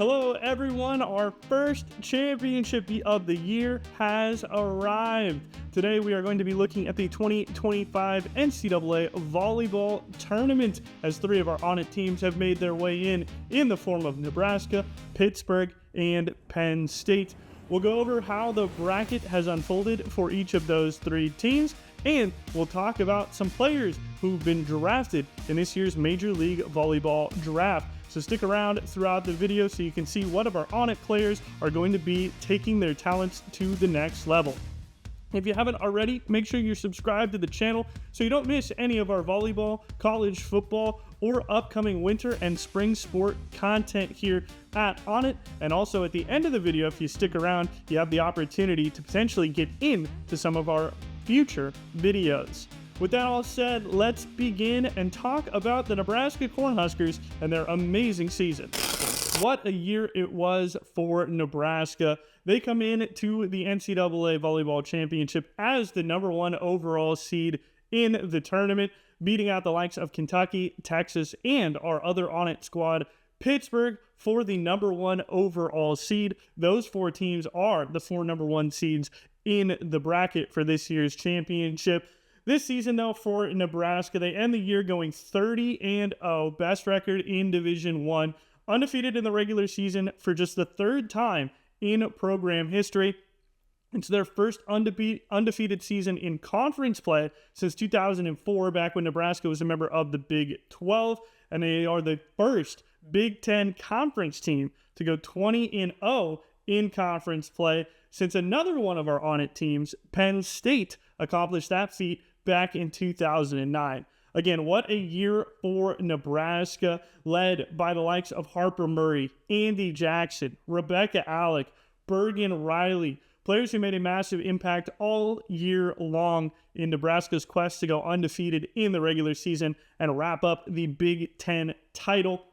Hello everyone, our first championship of the year has arrived. Today we are going to be looking at the 2025 NCAA Volleyball Tournament as three of our ONIT teams have made their way in the form of Nebraska, Pittsburgh, and Penn State. We'll go over how the bracket has unfolded for each of those three teams, and we'll talk about some players who've been drafted in this year's Major League Volleyball Draft. So stick around throughout the video so you can see what of our ONIT players are going to be taking their talents to the next level. If you haven't already, make sure you're subscribed to the channel so you don't miss any of our volleyball, college football, or upcoming winter and spring sport content here at ONIT. And also at the end of the video, if you stick around, you have the opportunity to potentially get into some of our future videos. With that all said, let's begin and talk about the Nebraska Cornhuskers and their amazing season. What a year it was for Nebraska. They come in to the NCAA Volleyball Championship as the #1 overall seed in the tournament, beating out the likes of Kentucky, Texas, and our other ONIT squad, Pittsburgh, for the #1 overall seed. Those four teams are the four #1 seeds in the bracket for this year's championship. This season, though, for Nebraska, they end the year going 30-0, best record in Division I, undefeated in the regular season for just the third time in program history. It's their first undefeated season in conference play since 2004, back when Nebraska was a member of the Big 12, and they are the first Big 10 conference team to go 20-0 in conference play since another one of our ONIT teams, Penn State, accomplished that feat back in 2009. Again, what a year for Nebraska, led by the likes of Harper Murray, Andy Jackson, Rebecca Alec, Bergen Riley, players who made a massive impact all year long in Nebraska's quest to go undefeated in the regular season and wrap up the Big 10 title.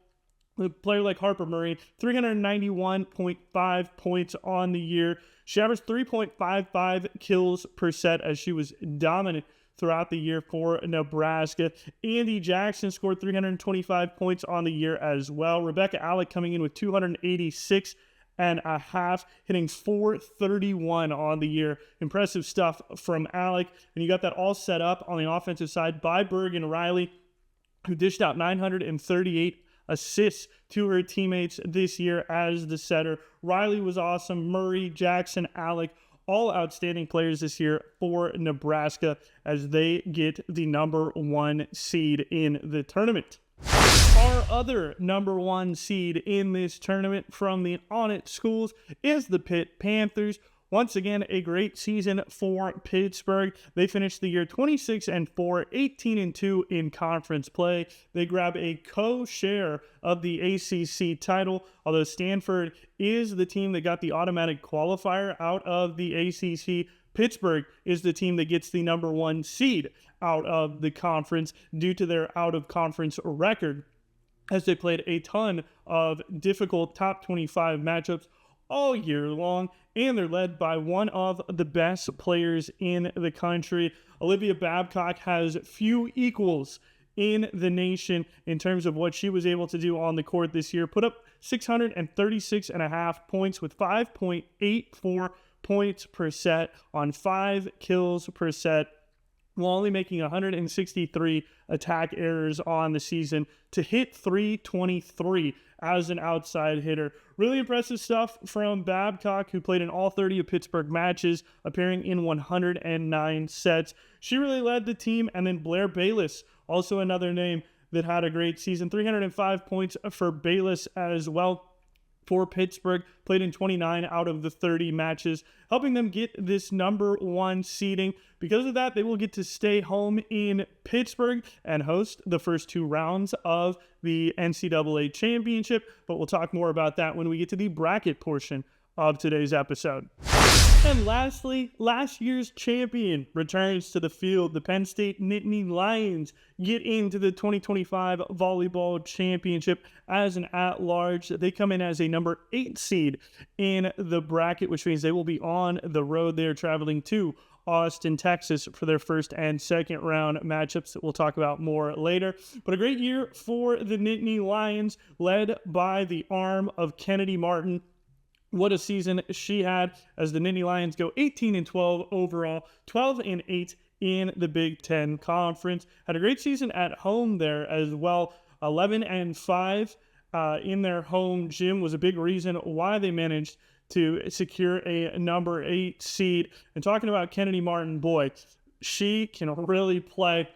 A player like Harper Murray, 391.5 points on the year. She averaged 3.55 kills per set as she was dominant throughout the year for Nebraska. Andy Jackson scored 325 points on the year as well. Rebecca Alec coming in with 286.5, hitting 431 on the year. Impressive stuff from Alec. And you got that all set up on the offensive side by Bergen Riley, who dished out 938 assists to her teammates this year as the setter. Riley was awesome. Murray, Jackson, Alec, all outstanding players this year for Nebraska as they get the #1 seed in the tournament. Our other #1 seed in this tournament from the ONIT schools is the Pitt Panthers. Once again, a great season for Pittsburgh. They finished the year 26-4, 18-2 in conference play. They grab a co-share of the ACC title, although Stanford is the team that got the automatic qualifier out of the ACC. Pittsburgh is the team that gets the #1 seed out of the conference due to their out-of-conference record, as they played a ton of difficult top 25 matchups all year long, and they're led by one of the best players in the country. Olivia Babcock has few equals in the nation in terms of what she was able to do on the court this year. Put up 636.5 points with 5.84 points per set on 5 kills per set, while only making 163 attack errors on the season to hit 323 as an outside hitter. Really impressive stuff from Babcock, who played in all 30 of Pittsburgh matches, appearing in 109 sets. She really led the team, and then Blair Bayless, also another name that had a great season. 305 points for Bayless as well. For Pittsburgh, played in 29 out of the 30 matches, helping them get this #1 seeding. Because of that, they will get to stay home in Pittsburgh and host the first 2 rounds of the NCAA Championship, but we'll talk more about that when we get to the bracket portion of today's episode. And lastly, last year's champion returns to the field. The Penn State Nittany Lions get into the 2025 Volleyball Championship as an at-large. They come in as a #8 seed in the bracket, which means they will be on the road. They are traveling to Austin, Texas for their first and second round matchups that we'll talk about more later. But a great year for the Nittany Lions, led by the arm of Kennedy Martin. What a season she had as the Nittany Lions go 18-12 overall, 12-8 in the Big Ten Conference. Had a great season at home there as well, 11-5 in their home gym was a big reason why they managed to secure a number 8 seed. And talking about Kennedy Martin, boy, she can really play.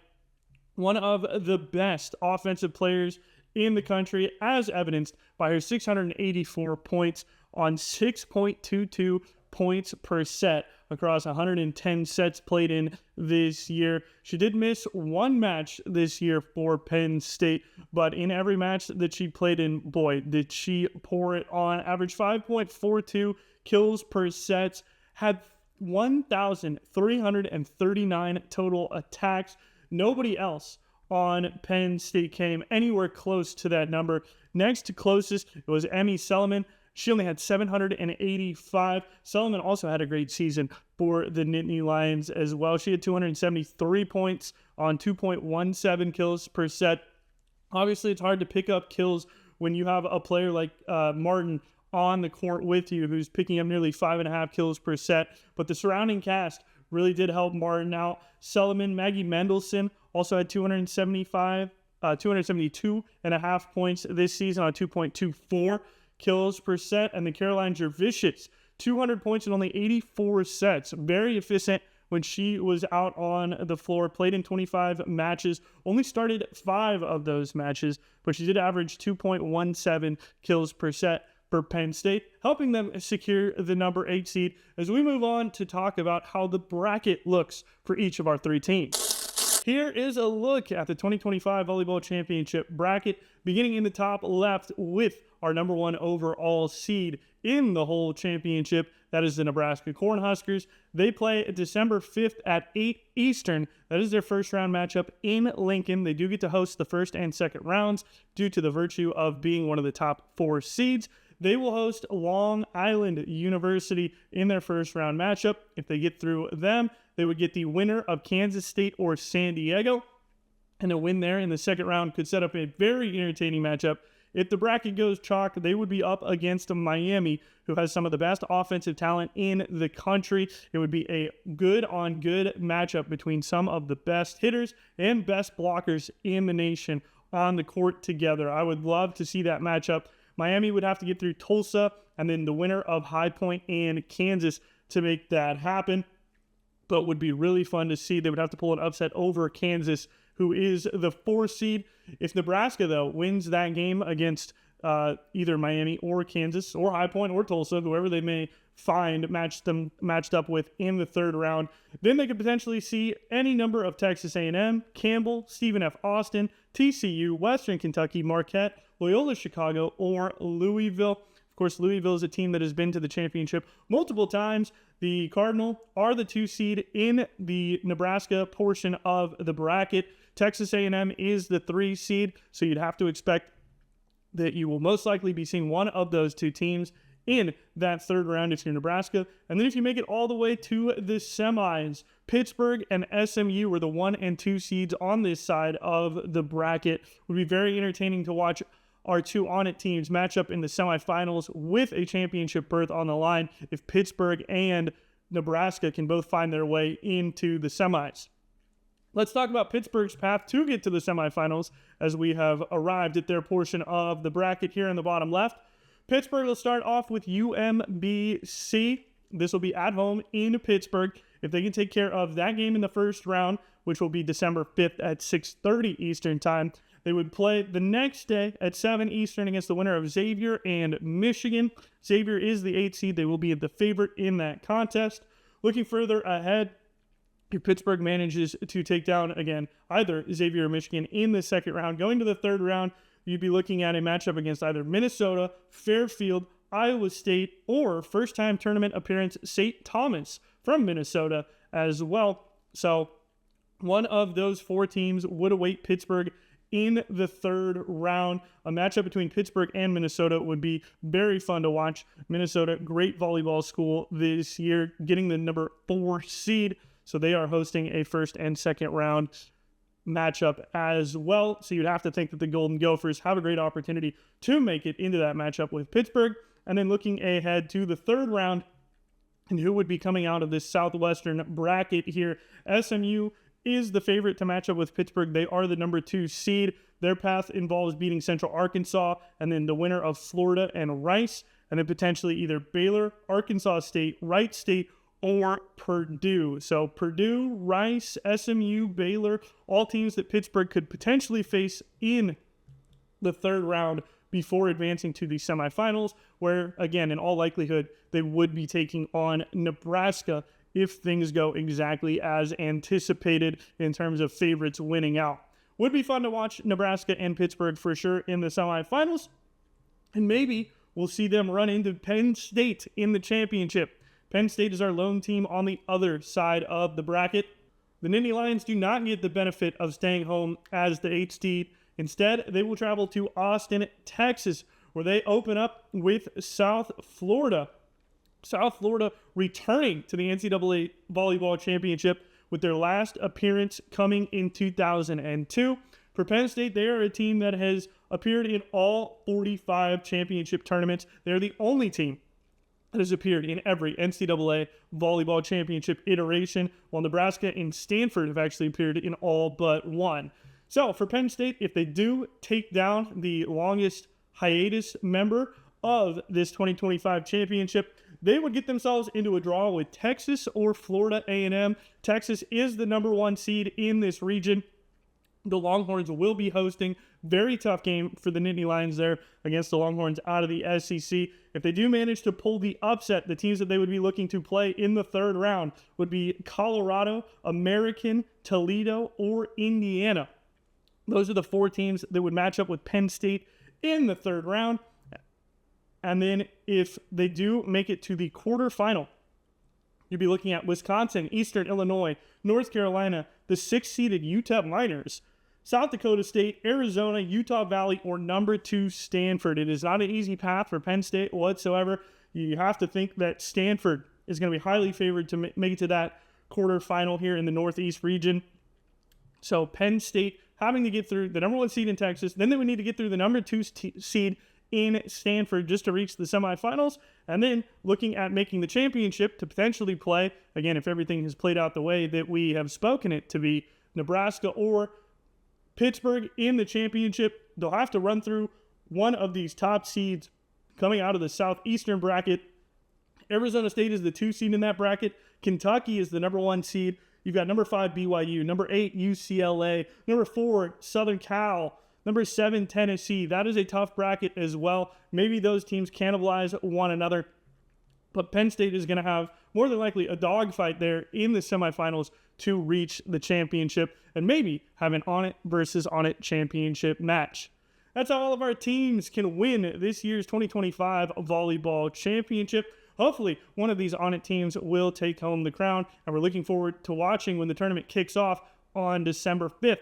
One of the best offensive players in the country, as evidenced by her 684 points on 6.22 points per set across 110 sets played in this year. She did miss one match this year for Penn State, but in every match that she played in, boy, did she pour it on. Average 5.42 kills per set, had 1,339 total attacks. Nobody else on Penn State came anywhere close to that number. Next to closest, it was Emmy Selman. She only had 785. Selman also had a great season for the Nittany Lions as well. She had 273 points on 2.17 kills per set. Obviously, it's hard to pick up kills when you have a player like Martin on the court with you who's picking up nearly 5.5 kills per set. But the surrounding cast really did help Martin out. Selman, Maggie Mendelson also had 272.5 points this season on 2.24 kills per set, and the Caroline Jervicius, 200 points in only 84 sets. Very efficient when she was out on the floor. Played in 25 matches, only started 5 of those matches, but she did average 2.17 kills per set for Penn State, helping them secure the number 8 seed. As we move on to talk about how the bracket looks for each of our 3 teams. Here is a look at the 2025 Volleyball Championship bracket, beginning in the top left with our number 1 overall seed in the whole championship. That is the Nebraska Cornhuskers. They play December 5th at 8 Eastern. That is their first round matchup in Lincoln. They do get to host the first and second rounds due to the virtue of being one of the top 4 seeds. They will host Long Island University in their first round matchup. If they get through them, they would get the winner of Kansas State or San Diego. And a win there in the second round could set up a very entertaining matchup. If the bracket goes chalk, they would be up against Miami, who has some of the best offensive talent in the country. It would be a good-on-good matchup between some of the best hitters and best blockers in the nation on the court together. I would love to see that matchup. Miami would have to get through Tulsa and then the winner of High Point and Kansas to make that happen. But would be really fun to see. They would have to pull an upset over Kansas, who is the 4 seed. If Nebraska, though, wins that game against either Miami or Kansas or High Point or Tulsa, whoever they may find matched up with in the third round, then they could potentially see any number of Texas A&M, Campbell, Stephen F. Austin, TCU, Western Kentucky, Marquette, Loyola Chicago, or Louisville. Of course, Louisville is a team that has been to the championship multiple times. The Cardinal are the 2 seed in the Nebraska portion of the bracket. Texas A&M is the 3 seed, so you'd have to expect that you will most likely be seeing one of those 2 teams in that third round if you're Nebraska. And then if you make it all the way to the semis, Pittsburgh and SMU were the 1 and 2 seeds on this side of the bracket. It would be very entertaining to watch our 2 ONIT teams match up in the semifinals with a championship berth on the line if Pittsburgh and Nebraska can both find their way into the semis. Let's talk about Pittsburgh's path to get to the semifinals as we have arrived at their portion of the bracket here in the bottom left. Pittsburgh will start off with UMBC. This will be at home in Pittsburgh. If they can take care of that game in the first round, which will be December 5th at 6:30 Eastern Time, they would play the next day at 7 Eastern against the winner of Xavier and Michigan. Xavier is the 8th seed. They will be the favorite in that contest. Looking further ahead, if Pittsburgh manages to take down, again, either Xavier or Michigan in the second round, going to the third round, you'd be looking at a matchup against either Minnesota, Fairfield, Iowa State, or first-time tournament appearance St. Thomas from Minnesota as well. So one of those 4 teams would await Pittsburgh in the third round. A matchup between Pittsburgh and Minnesota would be very fun to watch. Minnesota, great volleyball school this year, getting the number 4 seed. So they are hosting a first and second round matchup as well. So you'd have to think that the Golden Gophers have a great opportunity to make it into that matchup with Pittsburgh. And then looking ahead to the third round, and who would be coming out of this Southwestern bracket here, SMU is the favorite to match up with Pittsburgh. They are the number 2 seed. Their path involves beating Central Arkansas, and then the winner of Florida and Rice, and then potentially either Baylor, Arkansas State, Wright State, or Purdue. So Purdue, Rice, SMU, Baylor, all teams that Pittsburgh could potentially face in the third round before advancing to the semifinals, where, again, in all likelihood, they would be taking on Nebraska if things go exactly as anticipated in terms of favorites winning out. Would be fun to watch Nebraska and Pittsburgh for sure in the semifinals, and maybe we'll see them run into Penn State in the championship. Penn State is our lone team on the other side of the bracket. The Nittany Lions do not get the benefit of staying home as the 8th seed. Instead, they will travel to Austin, Texas, where they open up with South Florida. South Florida returning to the NCAA Volleyball Championship with their last appearance coming in 2002. For Penn State, they are a team that has appeared in all 45 championship tournaments. They're the only team that has appeared in every NCAA Volleyball Championship iteration, while Nebraska and Stanford have actually appeared in all but one. So for Penn State, if they do take down the longest hiatus member of this 2025 championship, they would get themselves into a draw with Texas or Florida A&M. Texas is the number 1 seed in this region. The Longhorns will be hosting. Very tough game for the Nittany Lions there against the Longhorns out of the SEC. If they do manage to pull the upset, the teams that they would be looking to play in the third round would be Colorado, American, Toledo, or Indiana. Those are the 4 teams that would match up with Penn State in the third round. And then if they do make it to the quarterfinal, you'd be looking at Wisconsin, Eastern Illinois, North Carolina, the 6th-seeded UTEP Miners, South Dakota State, Arizona, Utah Valley, or number 2 Stanford. It is not an easy path for Penn State whatsoever. You have to think that Stanford is going to be highly favored to make it to that quarterfinal here in the Northeast region. So Penn State having to get through the number 1 seed in Texas, then they would need to get through the number 2 seed in Stanford just to reach the semifinals, and then looking at making the championship to potentially play, again, if everything has played out the way that we have spoken it to be, Nebraska or Pittsburgh in the championship. They'll have to run through one of these top seeds coming out of the Southeastern bracket. Arizona State is the 2 seed in that bracket. Kentucky is the number 1 seed. You've got number 5 BYU, number 8 UCLA, number 4 Southern Cal, number 7 Tennessee. That is a tough bracket as well. Maybe those teams cannibalize one another, but Penn State is going to have more than likely a dogfight there in the semifinals to reach the championship and maybe have an ONIT versus ONIT championship match. That's how all of our teams can win this year's 2025 Volleyball Championship. Hopefully, one of these ONIT teams will take home the crown, and we're looking forward to watching when the tournament kicks off on December 5th.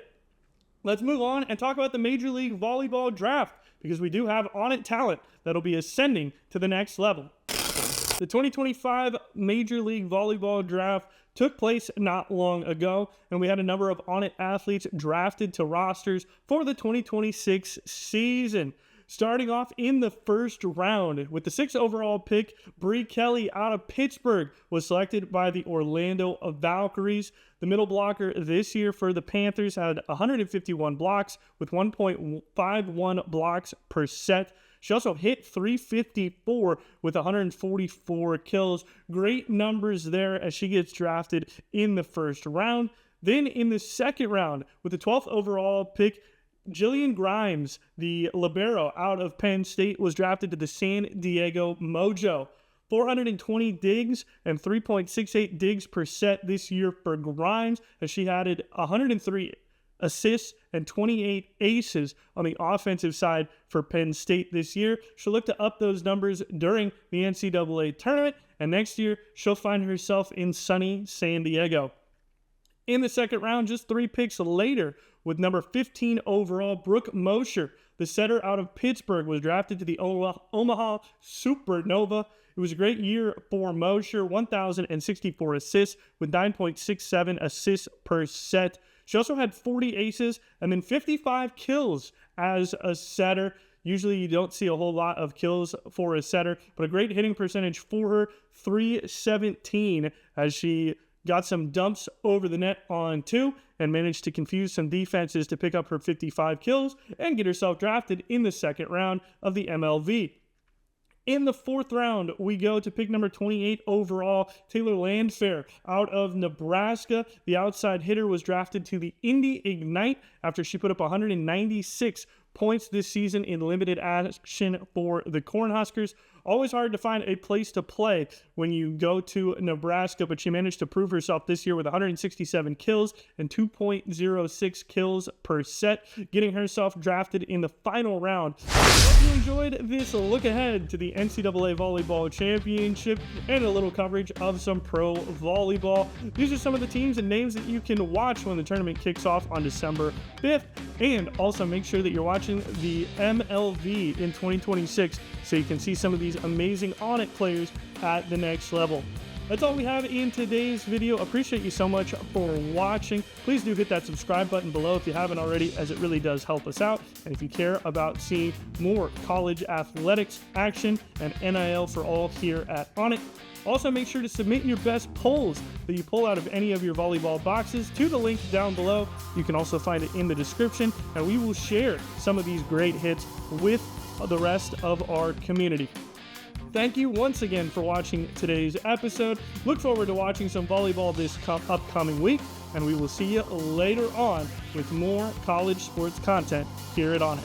Let's move on and talk about the Major League Volleyball Draft, because we do have ONIT talent that'll be ascending to the next level. The 2025 Major League Volleyball Draft took place not long ago, and we had a number of ONIT athletes drafted to rosters for the 2026 season. Starting off in the first round with the 6th overall pick, Bree Kelly out of Pittsburgh was selected by the Orlando Valkyries. The middle blocker this year for the Panthers had 151 blocks with 1.51 blocks per set. She also hit 354 with 144 kills. Great numbers there as she gets drafted in the first round. Then in the second round with the 12th overall pick, Jillian Grimes, the libero out of Penn State, was drafted to the San Diego Mojo. 420 digs and 3.68 digs per set this year for Grimes, as she added 103 assists and 28 aces on the offensive side for Penn State this year. She'll look to up those numbers during the NCAA tournament, and next year she'll find herself in sunny San Diego. In the second round, just 3 picks later, with number 15 overall. Brooke Mosher, the setter out of Pittsburgh, was drafted to the Omaha Supernova. It was a great year for Mosher, 1,064 assists with 9.67 assists per set. She also had 40 aces and then 55 kills as a setter. Usually you don't see a whole lot of kills for a setter, but a great hitting percentage for her, 317, as she got some dumps over the net on 2 and managed to confuse some defenses to pick up her 55 kills and get herself drafted in the second round of the MLV. In the fourth round, we go to pick number 28 overall, Taylor Landfair out of Nebraska. The outside hitter was drafted to the Indy Ignite after she put up 196 points this season in limited action for the Cornhuskers. Always hard to find a place to play when you go to Nebraska, but she managed to prove herself this year with 167 kills and 2.06 kills per set, getting herself drafted in the final round. Hope you enjoyed this look ahead to the NCAA Volleyball Championship and a little coverage of some pro volleyball. These are some of the teams and names that you can watch when the tournament kicks off on December 5th, and also make sure that you're watching the MLV in 2026 so you can see some of these amazing ONIT players at the next level. That's all we have in today's video. Appreciate you so much for watching. Please do hit that subscribe button below if you haven't already, as it really does help us out. And if you care about seeing more college athletics action and NIL for all here at ONIT, also make sure to submit your best polls that you pull out of any of your volleyball boxes to the link down below. You can also find it in the description, and we will share some of these great hits with the rest of our community. Thank you once again for watching today's episode. Look forward to watching some volleyball this upcoming week, and we will see you later on with more college sports content here at ONIT.